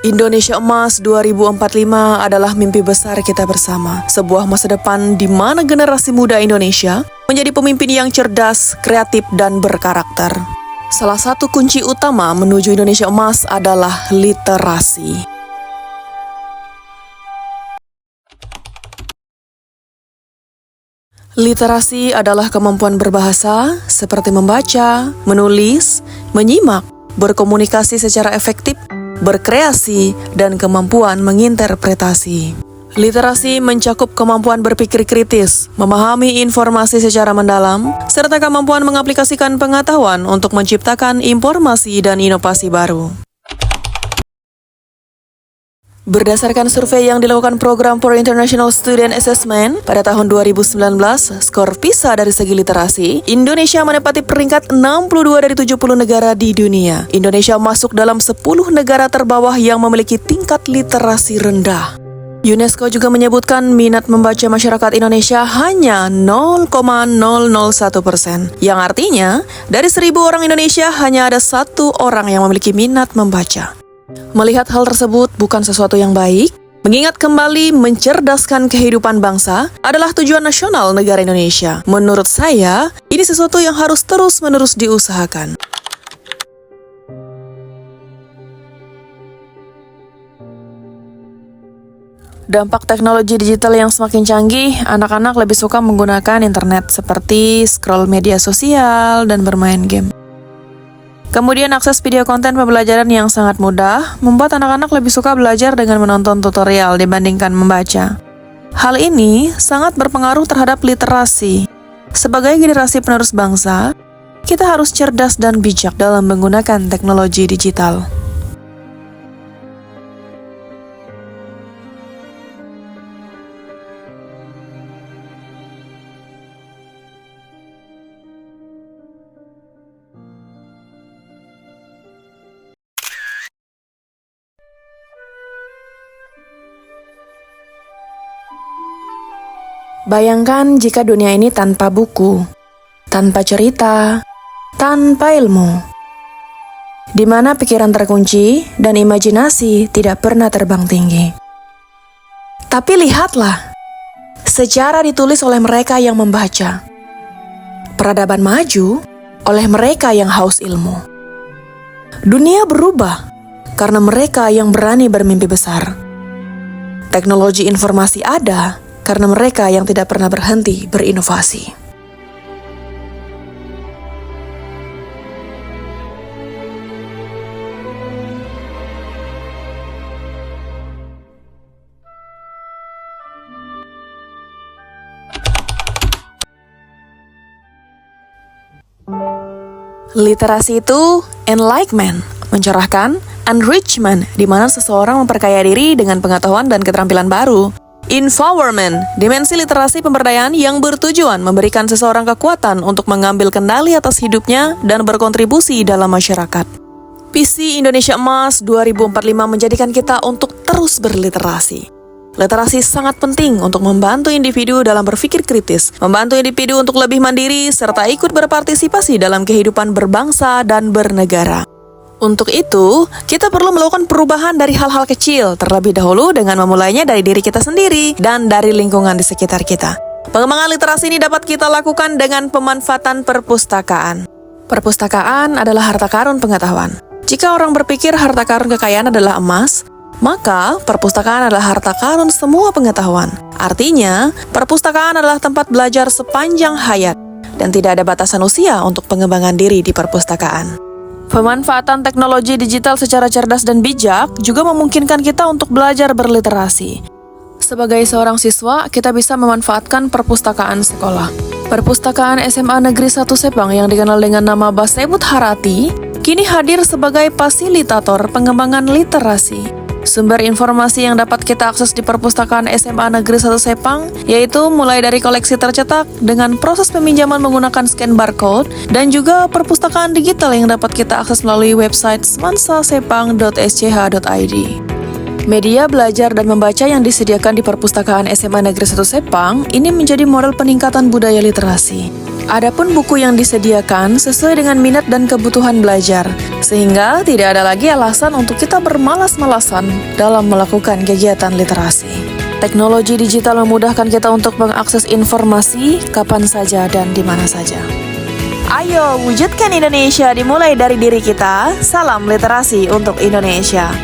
Indonesia Emas 2045 adalah mimpi besar kita bersama. Sebuah masa depan di mana generasi muda Indonesia menjadi pemimpin yang cerdas, kreatif, dan berkarakter. Salah satu kunci utama menuju Indonesia Emas adalah literasi. Literasi adalah kemampuan berbahasa seperti membaca, menulis, menyimak, berkomunikasi secara efektif, berkreasi, dan kemampuan menginterpretasi. Literasi mencakup kemampuan berpikir kritis, memahami informasi secara mendalam, serta kemampuan mengaplikasikan pengetahuan untuk menciptakan informasi dan inovasi baru. Berdasarkan survei yang dilakukan Program for International Student Assessment pada tahun 2019, skor PISA dari segi literasi, Indonesia menempati peringkat 62 dari 70 negara di dunia. Indonesia masuk dalam 10 negara terbawah yang memiliki tingkat literasi rendah. UNESCO juga menyebutkan minat membaca masyarakat Indonesia hanya 0,001%, yang artinya dari 1.000 orang Indonesia hanya ada 1 orang yang memiliki minat membaca. Melihat hal tersebut bukan sesuatu yang baik, mengingat kembali mencerdaskan kehidupan bangsa adalah tujuan nasional negara Indonesia. Menurut saya, ini sesuatu yang harus terus-menerus diusahakan. Dampak teknologi digital yang semakin canggih, anak-anak lebih suka menggunakan internet seperti scroll media sosial dan bermain game. Kemudian akses video konten pembelajaran yang sangat mudah membuat anak-anak lebih suka belajar dengan menonton tutorial dibandingkan membaca. Hal ini sangat berpengaruh terhadap literasi. Sebagai generasi penerus bangsa, kita harus cerdas dan bijak dalam menggunakan teknologi digital. Bayangkan jika dunia ini tanpa buku, tanpa cerita, tanpa ilmu, di mana pikiran terkunci dan imajinasi tidak pernah terbang tinggi. Tapi lihatlah, sejarah ditulis oleh mereka yang membaca, peradaban maju oleh mereka yang haus ilmu. Dunia berubah karena mereka yang berani bermimpi besar. Teknologi informasi ada karena mereka yang tidak pernah berhenti berinovasi. Literasi itu enlightenment, mencerahkan, enrichment, di mana seseorang memperkaya diri dengan pengetahuan dan keterampilan baru. Empowerment, dimensi literasi pemberdayaan yang bertujuan memberikan seseorang kekuatan untuk mengambil kendali atas hidupnya dan berkontribusi dalam masyarakat. Visi Indonesia Emas 2045 menjadikan kita untuk terus berliterasi. Literasi sangat penting untuk membantu individu dalam berpikir kritis, membantu individu untuk lebih mandiri, serta ikut berpartisipasi dalam kehidupan berbangsa dan bernegara. Untuk itu, kita perlu melakukan perubahan dari hal-hal kecil, terlebih dahulu dengan memulainya dari diri kita sendiri dan dari lingkungan di sekitar kita. Pengembangan literasi ini dapat kita lakukan dengan pemanfaatan perpustakaan. Perpustakaan adalah harta karun pengetahuan. Jika orang berpikir harta karun kekayaan adalah emas, maka perpustakaan adalah harta karun semua pengetahuan. Artinya, perpustakaan adalah tempat belajar sepanjang hayat, dan tidak ada batasan usia untuk pengembangan diri di perpustakaan. Pemanfaatan teknologi digital secara cerdas dan bijak juga memungkinkan kita untuk belajar berliterasi. Sebagai seorang siswa, kita bisa memanfaatkan perpustakaan sekolah. Perpustakaan SMA Negeri 1 Sepang yang dikenal dengan nama Basebut Harati, kini hadir sebagai fasilitator pengembangan literasi. Sumber informasi yang dapat kita akses di perpustakaan SMA Negeri 1 Sepang yaitu mulai dari koleksi tercetak dengan proses peminjaman menggunakan scan barcode dan juga perpustakaan digital yang dapat kita akses melalui website smansasepang.sch.id. Media belajar dan membaca yang disediakan di perpustakaan SMA Negeri 1 Sepang ini menjadi model peningkatan budaya literasi. Adapun buku yang disediakan sesuai dengan minat dan kebutuhan belajar, sehingga tidak ada lagi alasan untuk kita bermalas-malasan dalam melakukan kegiatan literasi. Teknologi digital memudahkan kita untuk mengakses informasi kapan saja dan di mana saja. Ayo, wujudkan Indonesia dimulai dari diri kita. Salam literasi untuk Indonesia.